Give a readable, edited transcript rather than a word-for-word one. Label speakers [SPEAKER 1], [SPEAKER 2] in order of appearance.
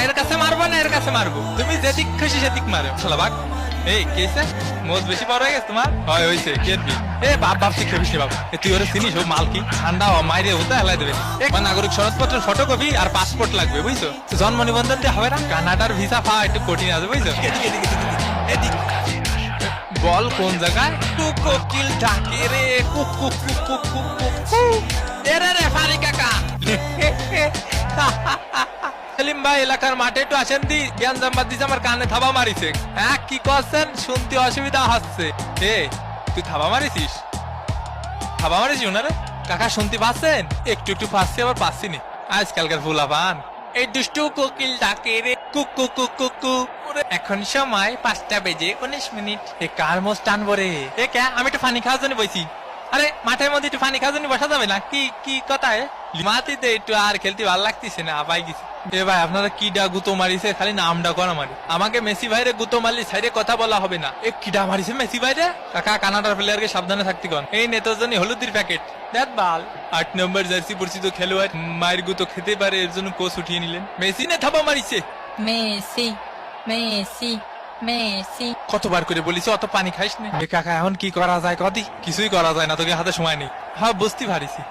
[SPEAKER 1] এর কাছে মারবো না এর কাছে মারবো, তুমি যেদিক খুশি সেদিক মারো শালা বাঘ। এই কেসে মোজ বেশি বড় হয়ে গেছে তোমার? হয় হইছে কেটবি। এ বাপ বাপ তুই খেপিস বাবা, তুই ওরে চিনিস ও মাল কি? ঠান্ডা মাইরে হতে হেলাই দেবে। নাগরিক সনদপত্রের ফটোকপি আর পাসপোর্ট লাগবে বুঝছো, জন্ম নিবন্ধন দিয়ে হবে না। কানাডার ভিসা পাওয়া একটু কঠিন আছে বুঝছো। বল কোন জায়গায়? কোকিল ডাকে রে cook cook cook cook cook cook. এরে রে ফারি কাকা। সেলিম ভাই এলাকার মাঠে একটু আসেন দি, জ্ঞান জাম্বাদ দিছে আমার কানে থাবা মারিছে। হ্যাঁ কি করছেন শুনতে অসুবিধা হচ্ছে। এ তুই থাবা মারিছিস? থাবা মারিছিস ওনারে? কাকা শুনতে পাচ্ছেন? একটু একটু পাচ্ছি আবার পাচ্ছি নি। আজকালকার ফুলা পান এই দুষ্টু কোকিল ডাকে রে cook cook cook cook cook. এখন সময় 5:19। এ কার মোষ টানবো রে? এ কে আমি একটু পানি খাওয়ার জন্য বইছি। আরে মাঠের মধ্যে একটু পানি খাওয়ার জন্য বসা যাবে না? কি কি কথা? মাটিতে একটু আর খেলতে ভালো লাগতেছে না, আবাই গেছি। এ ভাই আপনারা কিডা গুতো মারিছে? খালি নামটা করা মারি। আমাকে মেসি ভাইরে গুতো মারলি সাইডে কথা বলা হবে না। এ কিডা মারিছে মেসি ভাইরে? কাকা কানাডার প্লেয়ারকে সাবধানে থাকতে কন। এই নেতার জন্য হলুদের প্যাকেট দেখ বাল। 8 নম্বর জার্সি পরিচিত খেলোয়াড় মায়ের গুতো খেতে পারে, এর জন্য কোচ উঠিয়ে নিলেন। মেসি নে থাবা মারিছে।
[SPEAKER 2] Messi Messi Messi.
[SPEAKER 1] কতবার করে বলিস অত পানি খাইস না। কাকা এখন কি করা যায়? কদি কিছুই করা যায় না, তোকে হাতে সময় নেই। হ্যাঁ বুঝতে পারিছি।